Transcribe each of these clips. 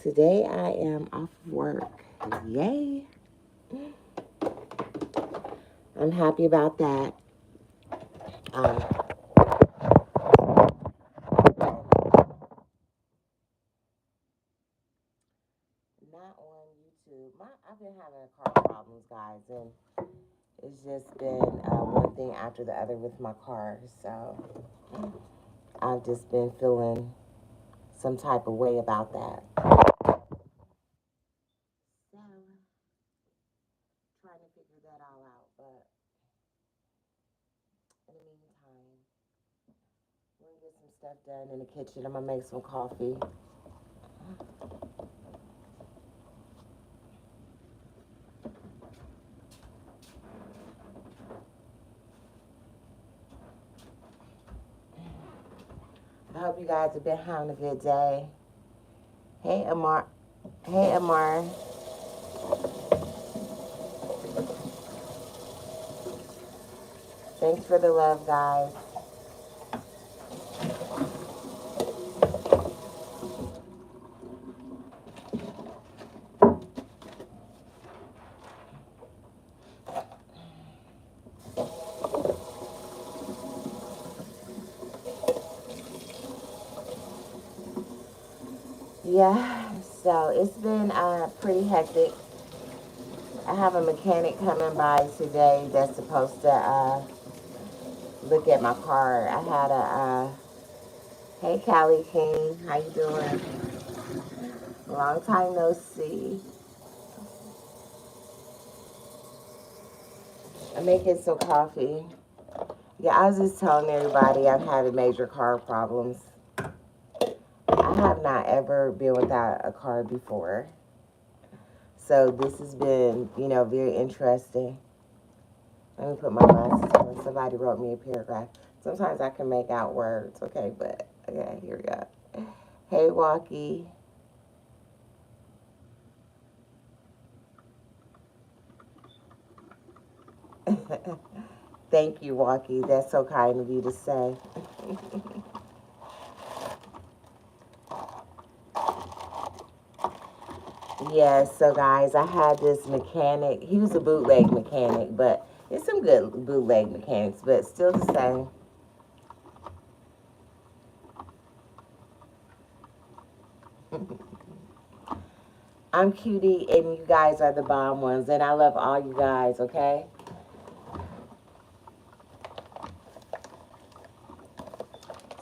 Today I am off work. Yay. I'm happy about that. Um, Not on YouTube. I've been having car problems, guys, and it's just been one thing after the other with my car. So I've just been feeling some type of way about that. So trying to figure that all out. But in the meantime, we're gonna get some stuff done in the kitchen. I'm gonna make some coffee. I hope you guys have been having a good day. Hey, Amar. Hey, Amar. Thanks for the love, guys. Yeah, so it's been pretty hectic. I have a mechanic coming by today that's supposed to look at my car. I had hey, Callie King, how you doing? Long time no see. I'm making some coffee. Yeah, I was just telling everybody I'm having major car problems. I have not ever been without a car before. So this has been, very interesting. Let me put my glasses on. Somebody wrote me a paragraph. Sometimes I can make out words, okay, but okay, here we go. Hey, Walkie. Thank you, Walkie. That's so kind of you to say. Yeah, so guys, I had this mechanic. He was a bootleg mechanic, but it's some good bootleg mechanics, but still the same. I'm Cutie, and you guys are the bomb ones, and I love all you guys, okay?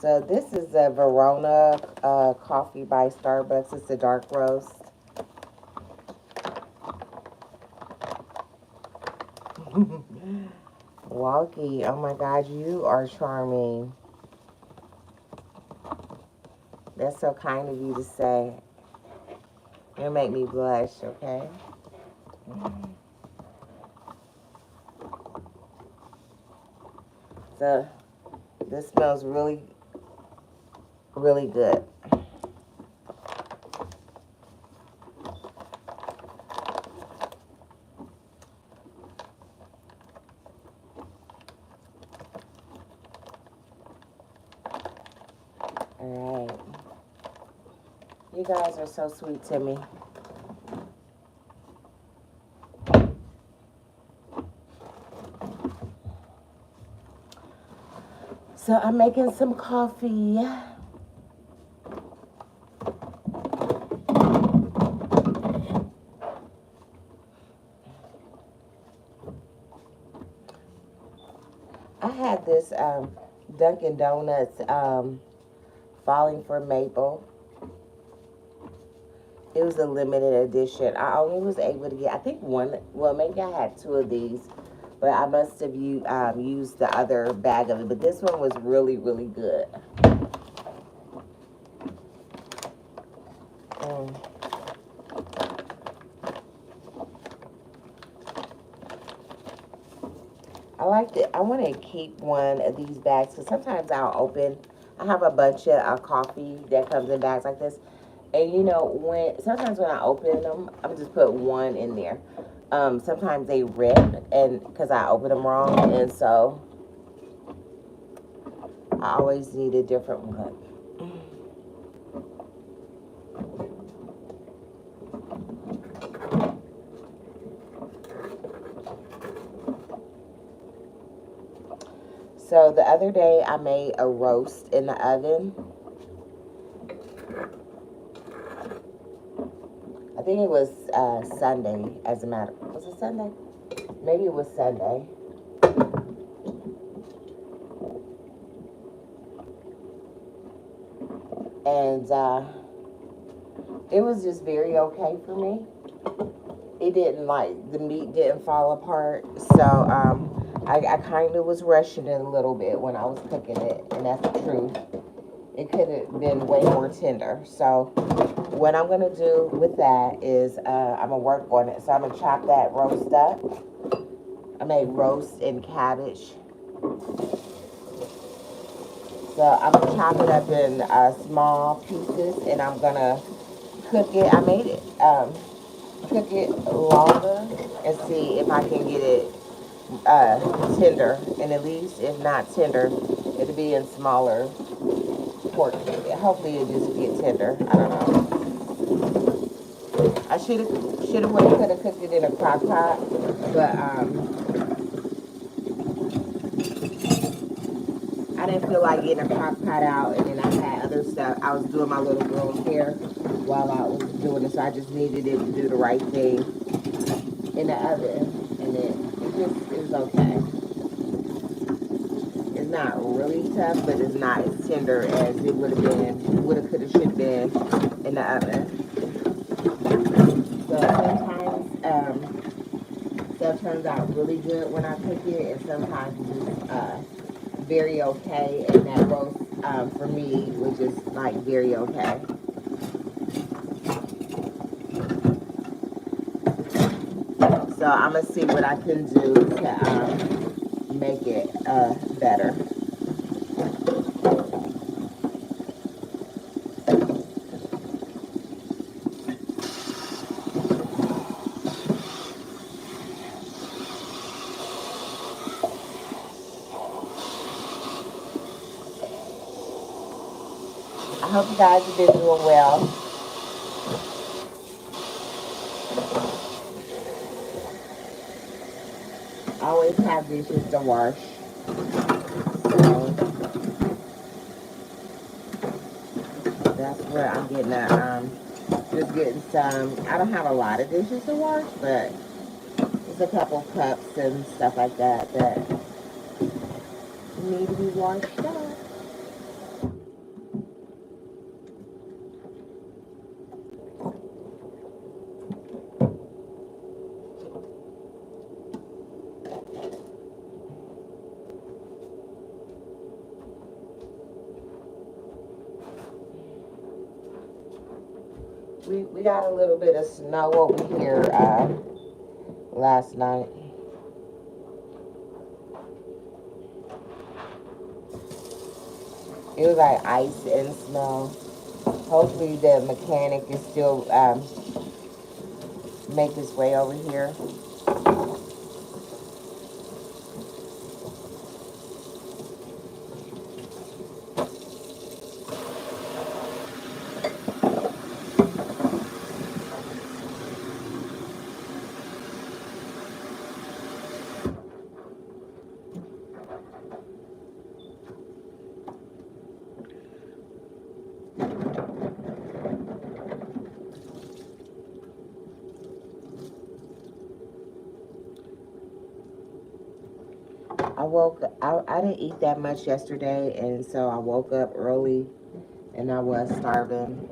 So this is a Verona coffee by Starbucks. It's a dark roast. Walkie, oh my God, you are charming. That's so kind of you to say. It'll make me blush, okay? So this smells really, really good. All right. You guys are so sweet to me. So I'm making some coffee. I had this Dunkin' Donuts Falling for Maple. It was a limited edition. I only was able to get, I think one, well, maybe I had two of these, but I must have used the other bag of it. But this one was really, really good. Mm. I like it. I want to keep one of these bags because sometimes I have a bunch of coffee that comes in bags like this. And sometimes when I open them, I'm just put one in there. Sometimes they rip and because I open them wrong, and so I always need a different one. So the other day I made a roast in the oven. I think it was Sunday, as a matter. Was it Sunday? Maybe it was Sunday. And it was just very okay for me. It didn't, like, the meat didn't fall apart. So I kind of was rushing it a little bit when I was cooking it, and that's the truth. It could have been way more tender. So what I'm gonna do with that is I'm gonna work on it. So I'm gonna chop that roast up. I made roast and cabbage. So I'm gonna chop it up in small pieces, and I'm gonna cook it. I made it cook it longer and see if I can get it tender, and at least if not tender, it'll be in smaller pork. Hopefully it just get tender. I don't know. I should have could have cooked it in a crock pot, but I didn't feel like getting a crock pot out, and then I had other stuff. I was doing my little girl's hair while I was doing it, so I just needed it to do the right thing in the oven, and it was okay. It's not really tough, but it's not as tender as it would have been, would have, could have, should have been in the oven. So sometimes stuff turns out really good when I cook it, and sometimes it's very okay, and that roast for me was just like very okay. So I'm gonna see what I can do to make it better. I hope you guys have been doing well. I always have dishes to wash. So that's where I'm getting just getting some. I don't have a lot of dishes to wash, but there's a couple cups and stuff like that that need to be washed up. We got a little bit of snow over here last night. It was like ice and snow. Hopefully the mechanic is still make his way over here. I didn't eat that much yesterday, and so I woke up early, and I was starving.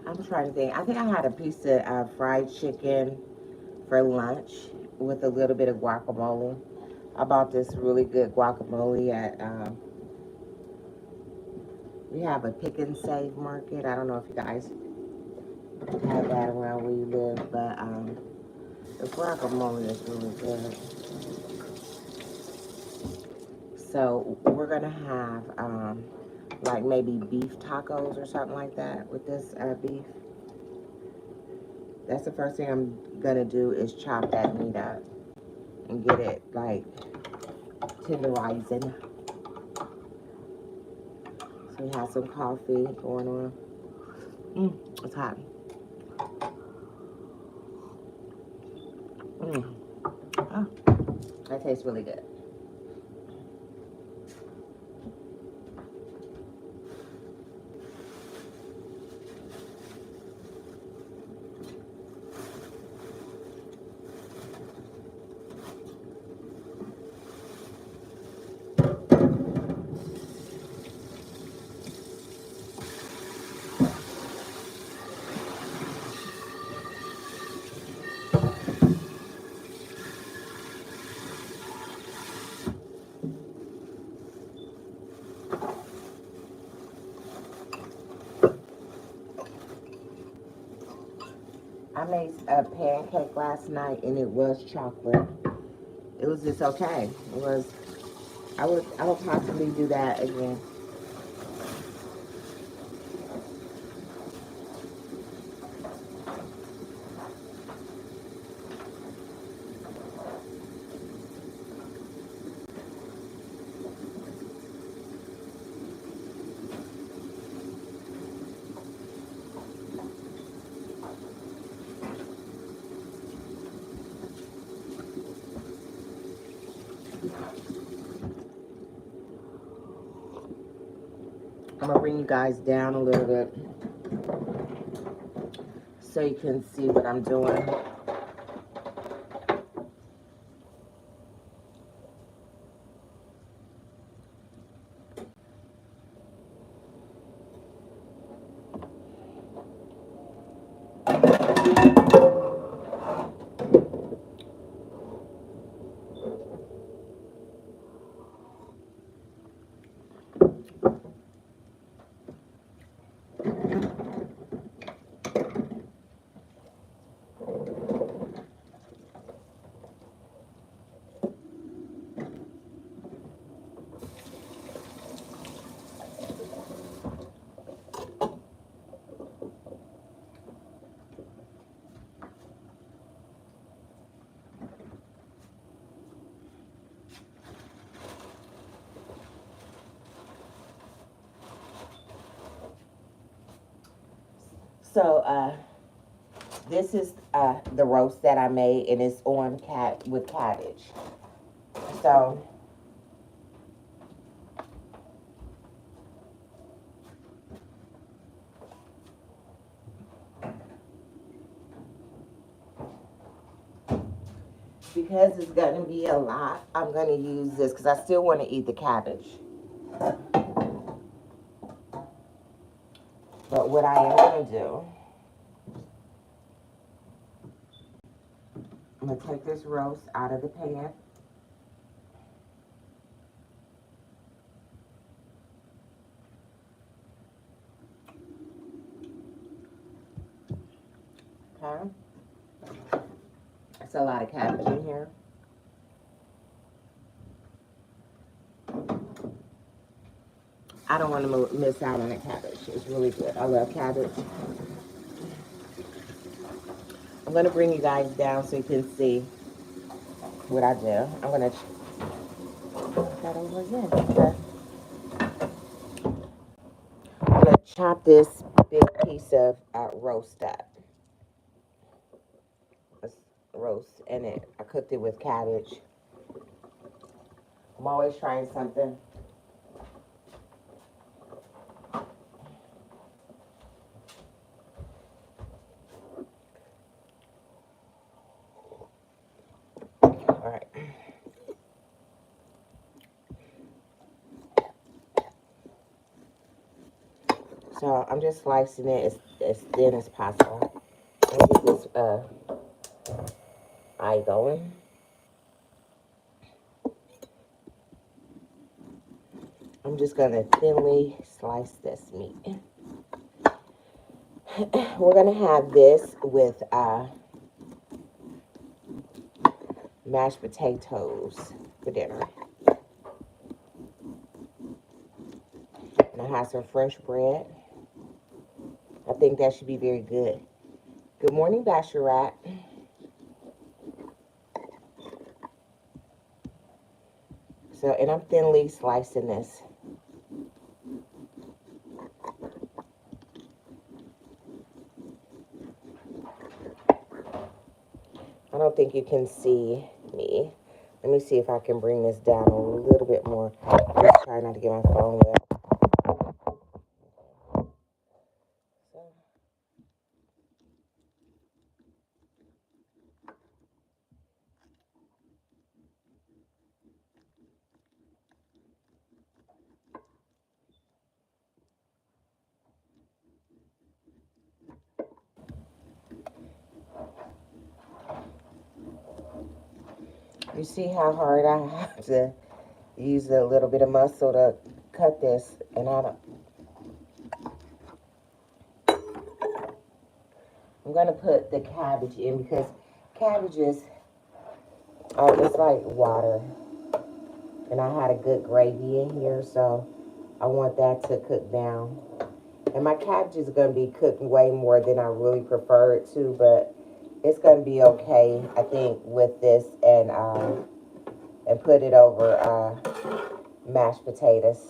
I'm trying to think. I think I had a piece of fried chicken for lunch with a little bit of guacamole. I bought this really good guacamole at, we have a pick and save market. I don't know if you guys have that around where you live, but the guacamole is really good. So we're gonna have like maybe beef tacos or something like that with this beef. That's the first thing I'm gonna do is chop that meat up and get it like tenderizing. So we have some coffee going on. It's hot. Oh, That tastes really good. I made a pancake last night and it was chocolate. It was just okay. It was. I would possibly do that again. I'm gonna bring you guys down a little bit so you can see what I'm doing. So this is the roast that I made, and it's on with cabbage. So because it's gonna be a lot, I'm gonna use this because I still want to eat the cabbage. But what I am gonna do, I'm gonna take this roast out of the pan. Okay. That's a lot of cabbage in here. I don't want to miss out on the cabbage. It's really good. I love cabbage. I'm going to bring you guys down so you can see what I do. I'm going to that over again. Okay. I'm going to chop this big piece of roast up. It's roast, and I cooked it with cabbage. I'm always trying something. All right. So I'm just slicing it as thin as possible. Let me get this eye going. I'm just going to thinly slice this meat. We're going to have this with mashed potatoes for dinner. And I have some French bread. I think that should be very good. Good morning, Basharat. So, and I'm thinly slicing this. I don't think you can see me, Let me see if I can bring this down a little bit more. I'm just trying not to get my phone wet. You see how hard I have to use a little bit of muscle to cut this, and I'm gonna put the cabbage in because cabbages are just like water, and I had a good gravy in here, so I want that to cook down. And my cabbage is gonna be cooked way more than I really prefer it to, but it's gonna be okay, I think, with this, and put it over mashed potatoes.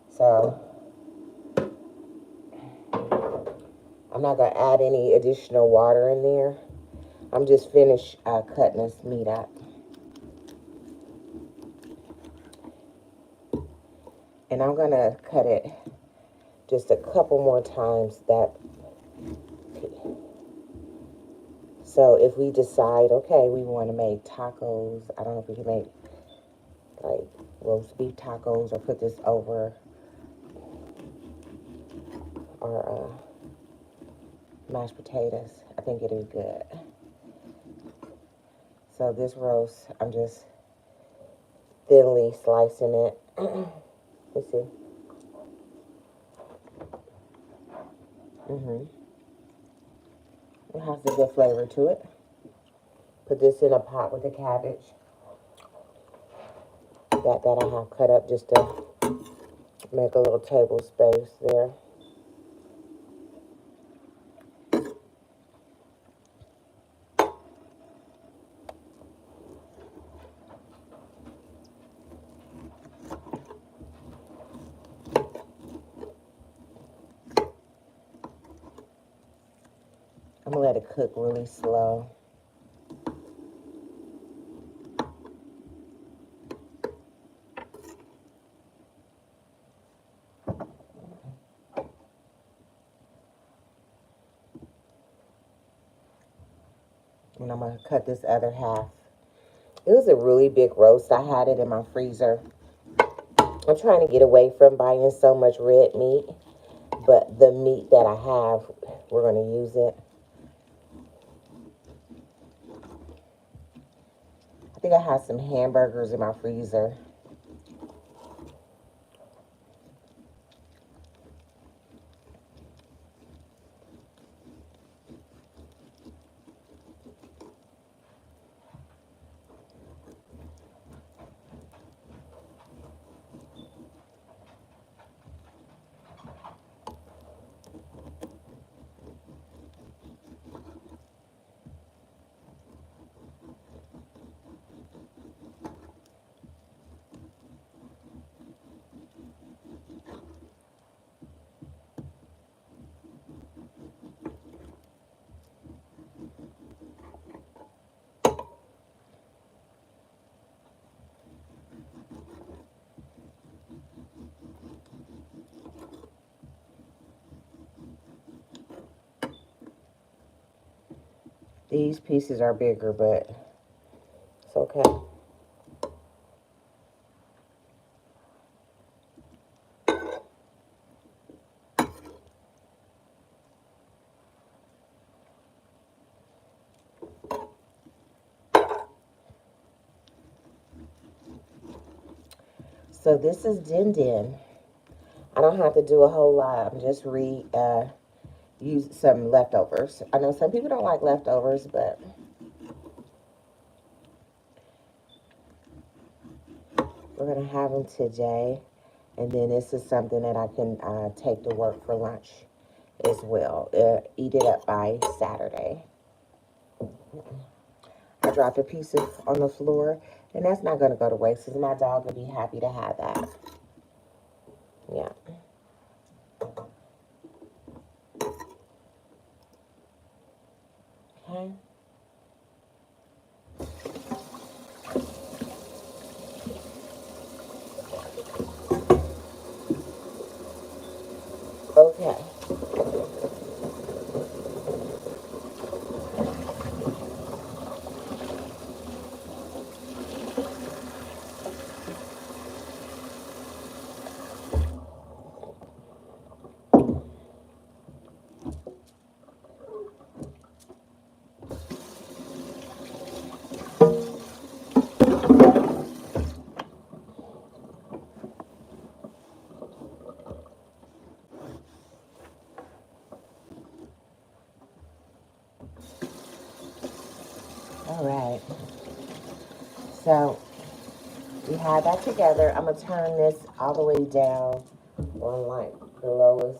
So I'm not gonna add any additional water in there. I'm just finished cutting this meat up. And I'm gonna cut it just a couple more times. So if we decide, okay, we want to make tacos, I don't know if we can make like roast beef tacos or put this over our mashed potatoes. I think it'll be good. So this roast, I'm just thinly slicing it. Let's see. It has a good flavor to it. Put this in a pot with the cabbage that I have cut up just to make a little table space there. I'm gonna let it cook really slow. And I'm gonna cut this other half. It was a really big roast. I had it in my freezer. I'm trying to get away from buying so much red meat, but the meat that I have, we're gonna use it. I think I have some hamburgers in my freezer. These pieces are bigger, but it's okay. So this is din din. I don't have to do a whole lot. I'm just use some leftovers. I know some people don't like leftovers, but we're gonna have them today. And then this is something that I can take to work for lunch as well. Eat it up by Saturday. I dropped a piece on the floor, and that's not going to go to waste because my dog will be happy to have that. Yeah. Okay. Okay. All right. So we have that together. I'm going to turn this all the way down on like the lowest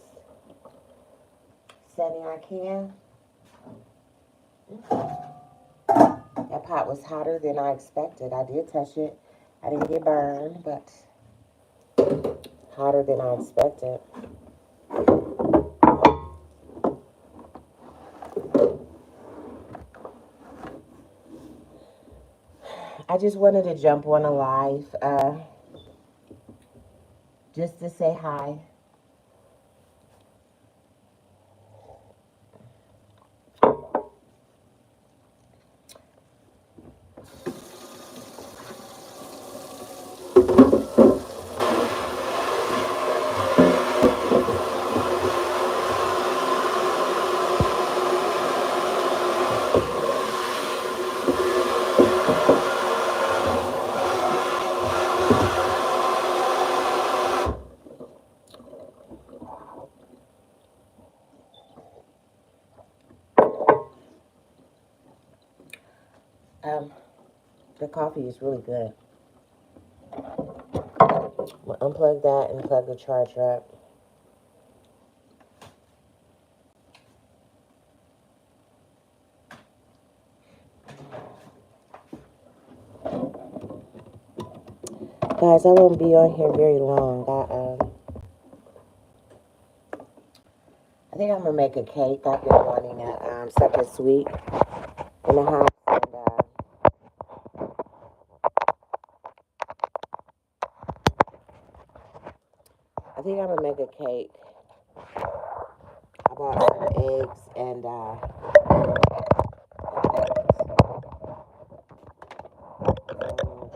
setting I can. That pot was hotter than I expected. I did touch it. I didn't get burned, but hotter than I expected. I just wanted to jump on a live just to say hi. Um, the coffee is really good. I'm gonna unplug that and plug the charger up. Guys, I won't be on here very long. I think I'm gonna make a cake. I've been wanting something sweet in the house, and I think I'm gonna make a cake. I bought some eggs and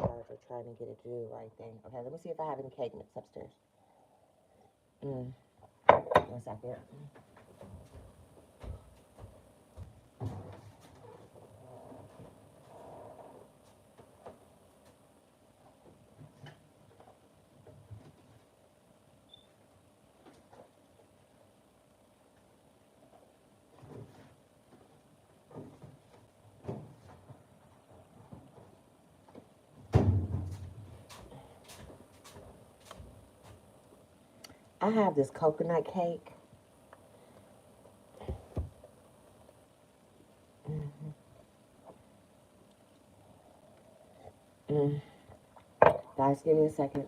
charger, trying to get it to do the right thing. Okay, let me see if I have any cake mix upstairs. 1 second. I have this coconut cake. Guys, give me a second.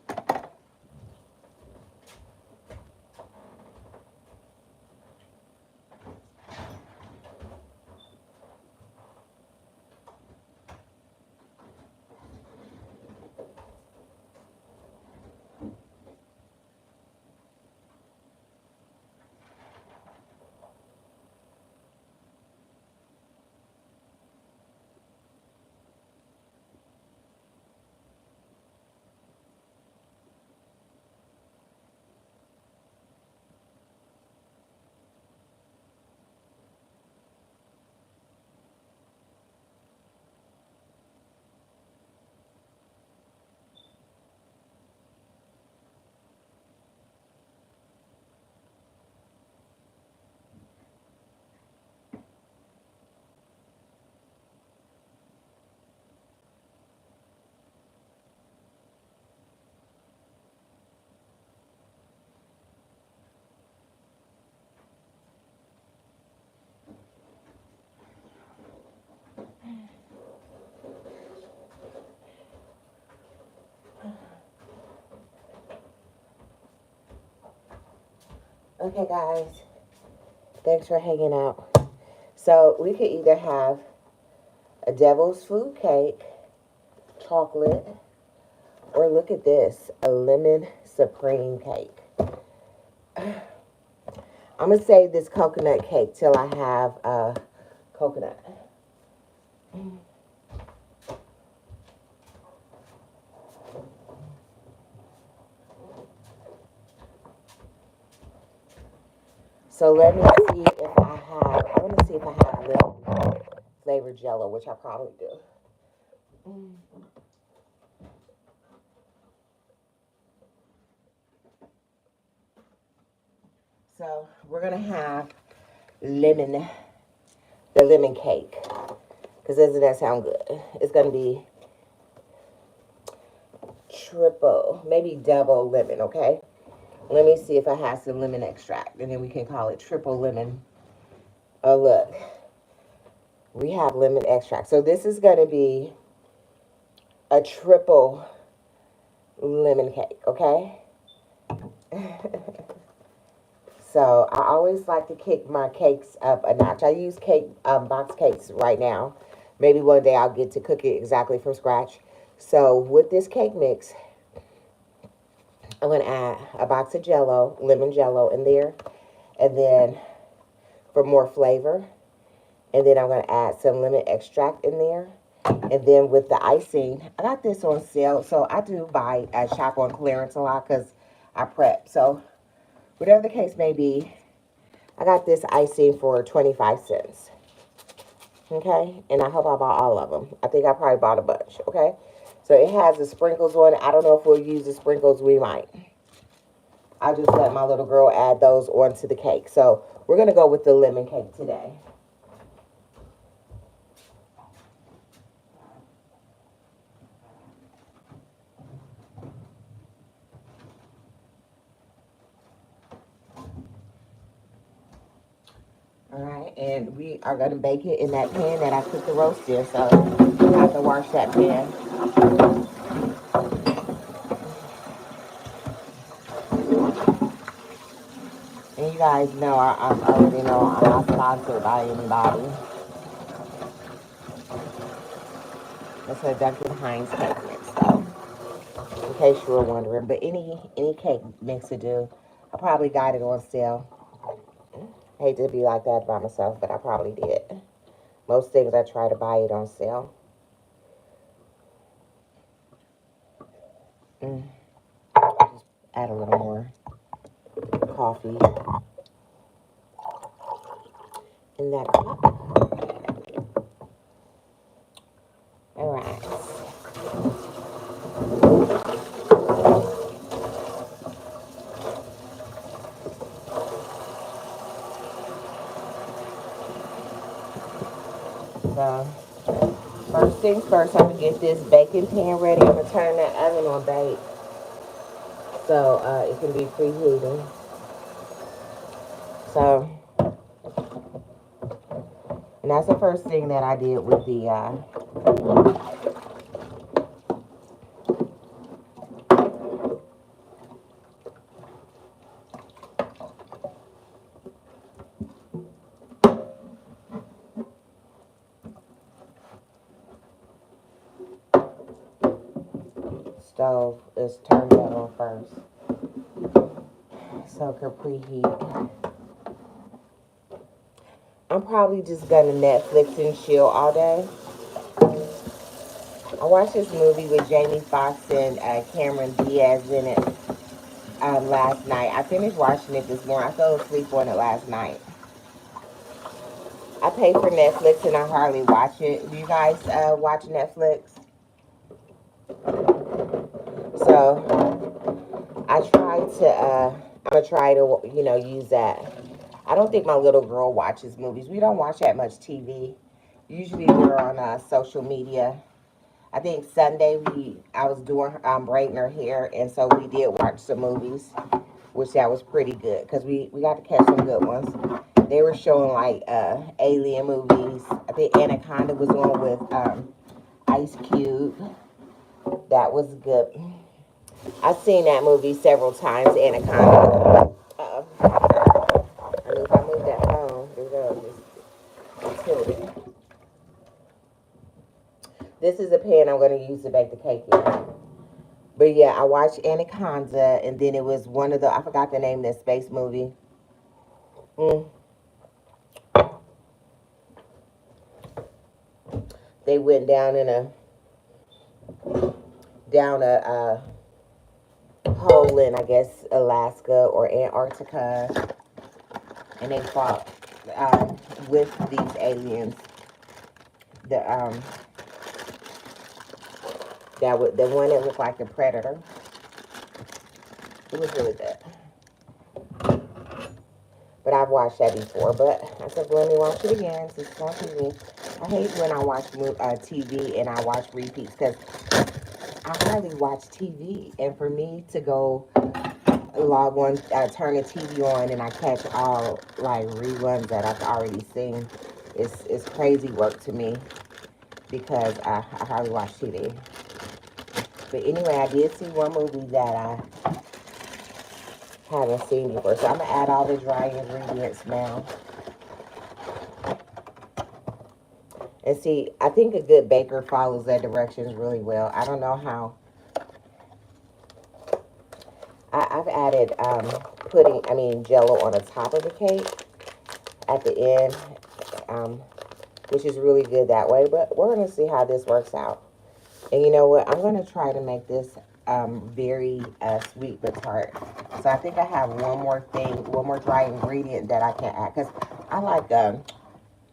Okay, guys. Thanks for hanging out. So we could either have a devil's food cake, chocolate, or look at this, a lemon supreme cake. I'm going to save this coconut cake till I have coconut. So let me see if I have, I want to see if I have lemon flavored jello, which I probably do. So we're going to have the lemon cake. Because doesn't that sound good? It's going to be triple, maybe double lemon, okay? Let me see if I have some lemon extract, and then we can call it triple lemon. Oh, look. We have lemon extract. So this is going to be a triple lemon cake, okay? So I always like to kick my cakes up a notch. I use box cakes right now. Maybe one day I'll get to cook it exactly from scratch. So with this cake mix, I'm going to add a box of jello, lemon jello in there. And then for more flavor. And then I'm going to add some lemon extract in there. And then with the icing, I got this on sale. So I do buy a shop on clearance a lot because I prep. So whatever the case may be, I got this icing for 25 cents. Okay? And I hope I bought all of them. I think I probably bought a bunch. Okay? So it has the sprinkles on it. I don't know if we'll use the sprinkles. We might. I just let my little girl add those onto the cake. So we're going to go with the lemon cake today. Alright, and we are going to bake it in that pan that I cooked the roast in, so I have to wash that pan. And you guys know, I already know I'm not sponsored by anybody. It's a Duncan Hines cake mix, though, in case you were wondering. But any cake mix to do, I probably got it on sale. I hate to be like that by myself, but I probably did. Most things I try to buy it on sale. Just add a little more coffee in that cup. All right. So first things first, I'm gonna get this baking pan ready. I'm gonna turn that oven on bake so it can be preheating. So, and that's the first thing that I did with the stove is turned that on first, so it can preheat. I'm probably just gonna Netflix and chill all day. I watched this movie with Jamie Foxx and Cameron Diaz in it last night. I finished watching it this morning. I fell asleep on it last night. I pay for Netflix and I hardly watch it. Do you guys watch Netflix? So I try to, I'm gonna try to, use that. I don't think my little girl watches movies. We don't watch that much TV. Usually we're on social media. I think Sunday I was doing braiding her hair, and so we did watch some movies, which that was pretty good because we got to catch some good ones. They were showing like alien movies. I think Anaconda was on with Ice Cube. That was good. I've seen that movie several times, Anaconda. Uh-oh. I mean, if I move that phone, there it goes. Just tilt it. This is a pan I'm going to use to bake the cake in. But yeah, I watched Anaconda, and then it was one of the, I forgot the name of that space movie. Mm. They went down in a hole in, I guess, Alaska or Antarctica, and they fought with these aliens. The the one that looked like the Predator. It was really good. But I've watched that before. But I said, well, let me watch it again since it's on TV. I hate when I watch TV and I watch repeats because I hardly watch TV. And for me to go log on, turn the TV on, and I catch all like reruns that I've already seen, it's crazy work to me because I hardly watch TV. But anyway, I did see one movie that I haven't seen before. So I'm going to add all the dry ingredients now. And see, I think a good baker follows their directions really well. I don't know how. I've added Jello on the top of the cake at the end, which is really good that way. But we're going to see how this works out. And you know what? I'm going to try to make this very sweet but tart. So I think I have one more dry ingredient that I can add. Because I like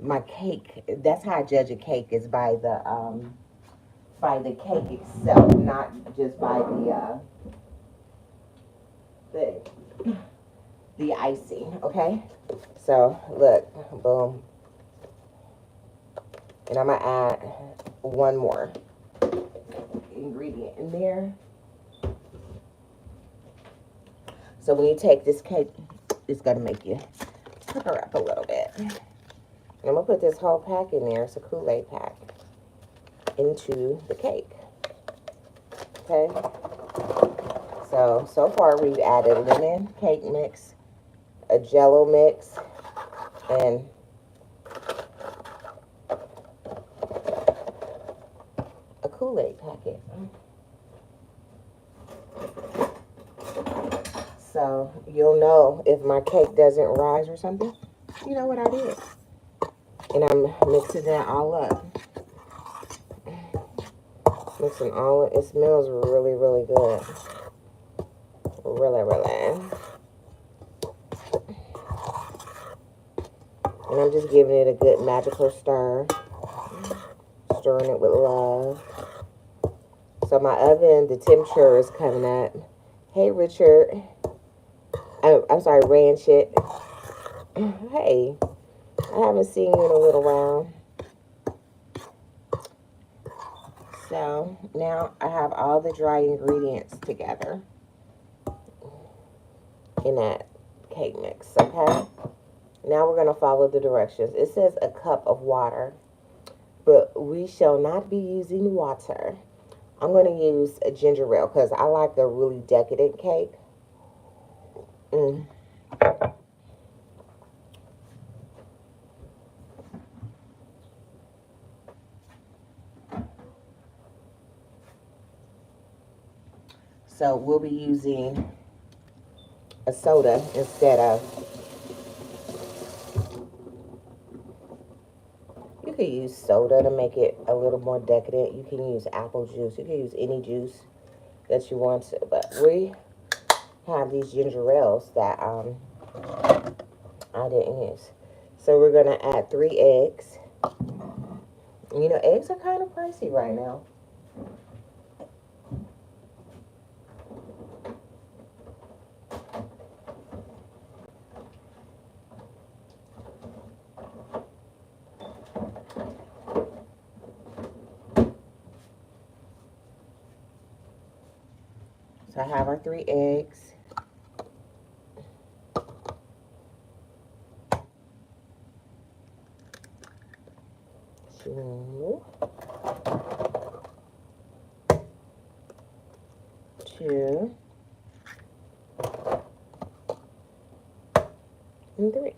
my cake. That's how I judge a cake, is by the cake itself, not just by the icing. Okay? So, look. Boom. And I'm going to add one more ingredient in there. So when you take this cake, it's going to make you pucker up a little bit. And I'm going to put this whole pack in there. It's a Kool-Aid pack. Into the cake. Okay? So far we've added lemon cake mix, a Jello mix, and a Kool-Aid packet. So you'll know if my cake doesn't rise or something. You know what I did. And I'm mixing that all up. Mixing all of it. It smells really, really good. Really, really. And I'm just giving it a good magical stir. Stirring it with love. So my oven, the temperature is coming up. Hey, Richard. I'm sorry, Ranchit. Hey, I haven't seen you in a little while. So now I have all the dry ingredients together in that cake mix, okay? Now we're going to follow the directions. It says a cup of water, but we shall not be using water. I'm going to use a ginger ale because I like a really decadent cake. So we'll be using a soda instead of, you could use soda to make it a little more decadent. You can use apple juice. You can use any juice that you want to. But we have these ginger ales that I didn't use. So we're going to add 3 eggs. You know, eggs are kind of pricey right now. So I have our 3 eggs. Two. 2. And 3.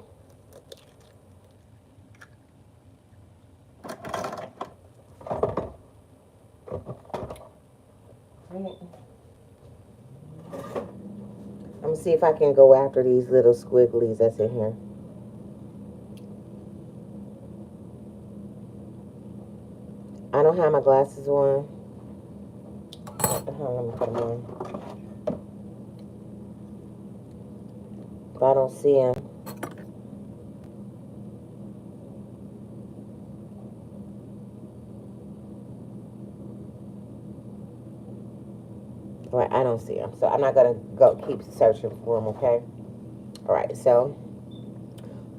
Right. I'm gonna see if I can go after these little squigglies that's in here. don't have my glasses on. Let me put them on. If I don't see them. Right, I don't see them. So I'm not going to go keep searching for them, okay? All right, so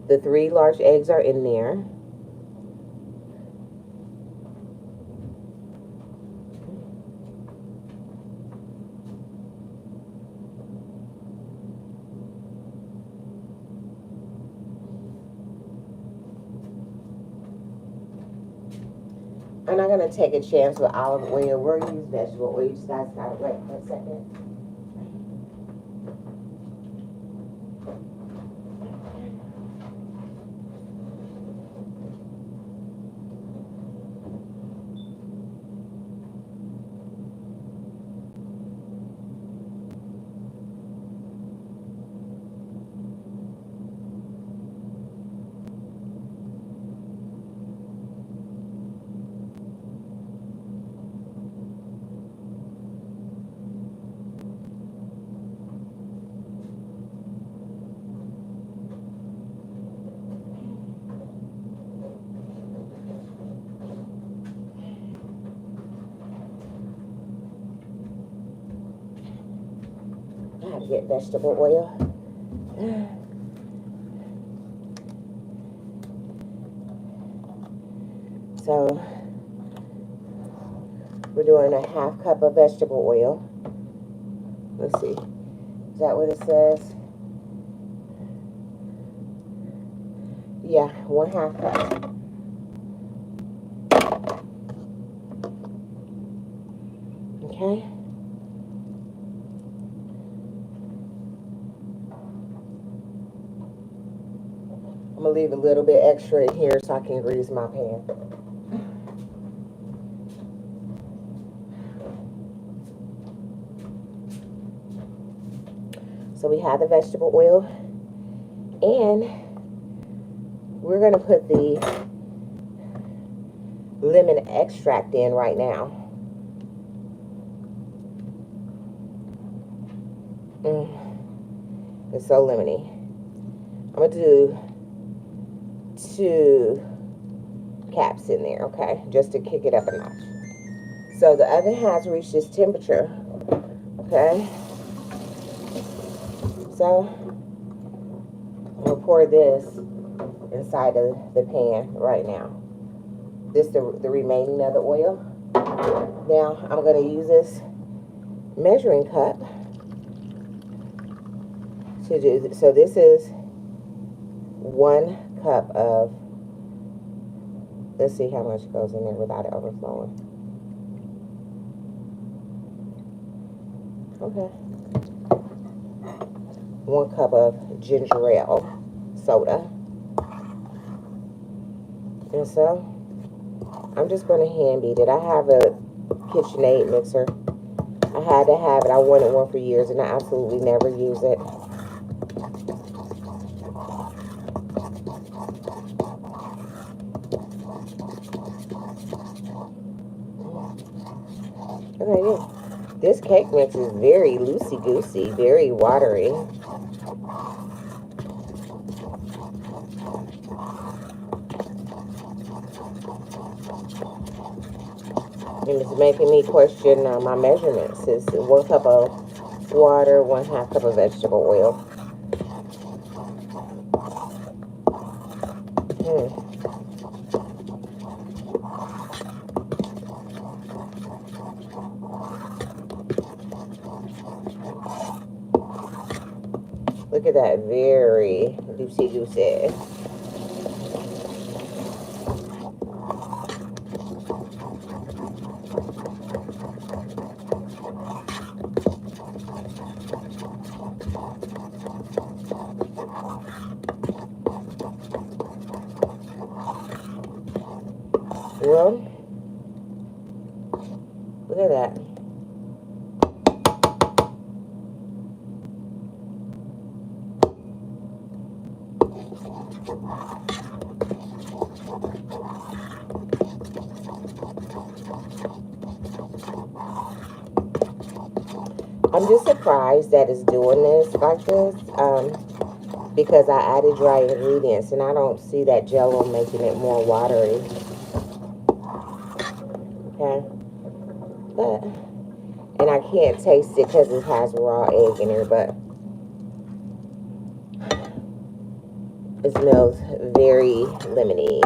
the 3 large eggs are in there. I'm not going to take a chance with olive oil. We'll use vegetable oil. You just guys got to wait for a second. I have to get vegetable oil. So we're doing a half cup of vegetable oil. Let's see. Is that what it says? Yeah, 1/2 cup. Okay. I'm going to leave a little bit extra in here so I can grease my pan. So we have the vegetable oil, and we're going to put the lemon extract in right now. It's so lemony. I'm going to do 2 caps in there, okay, just to kick it up a notch. So the oven has reached its temperature, okay. So I'm gonna pour this inside of the pan right now. This the remaining of the oil. Now I'm gonna use this measuring cup to do. So this is 1 cup of. Let's see how much goes in there without it overflowing. Okay. 1 cup of ginger ale soda. And so I'm just going to hand beat it. I have a KitchenAid mixer. I had to have it. I wanted one for years and I absolutely never use it. Okay, yeah. This cake mix is very loosey-goosey, very watery. And it's making me question my measurements. It's 1 cup of water, 1/2 cup of vegetable oil. Look at that, very loosey-goosey. Well, look at that. I'm just surprised that it's doing this like this, because I added dry ingredients and I don't see that Jell-O making it more watery. Okay, but, and I can't taste it because it has raw egg in here, but it smells very lemony.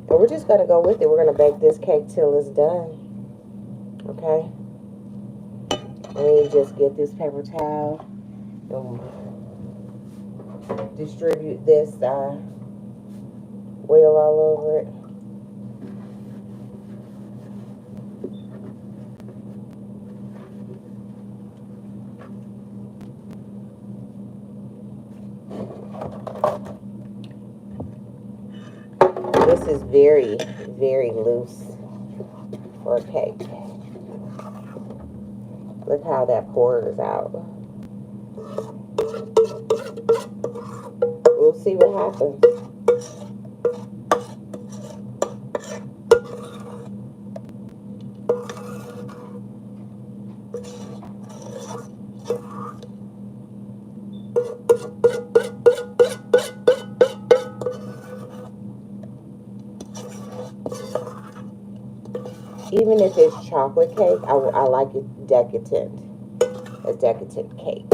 And we're just going to go with it. We're going to bake this cake till it's done. Okay. Let me just get this paper towel and distribute this oil all over it. This is very, very loose for a cake. Look how that pours out. We'll see what happens. Even if it's chocolate cake, I like it decadent. A decadent cake.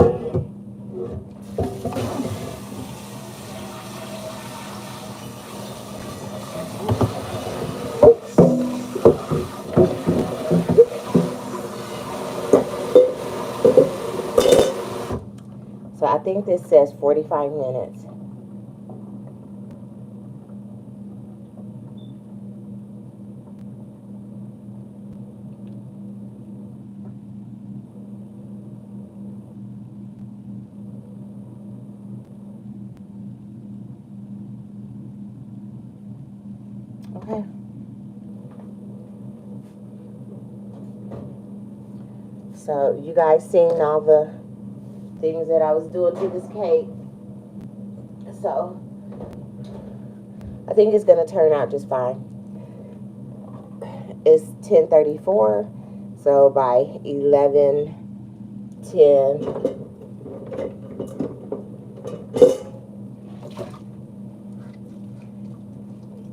So I think this says 45 minutes. Okay. So you guys seen all the things that I was doing to this cake. So I think it's gonna turn out just fine. It's 10:34, so by 11:10,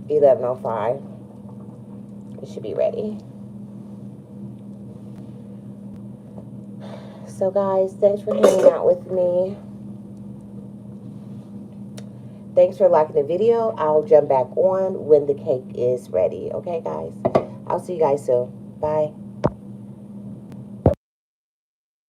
11:05, it should be ready. So guys, thanks for hanging out with me. Thanks for liking the video. I'll jump back on when the cake is ready. Okay, guys? I'll see you guys soon. Bye.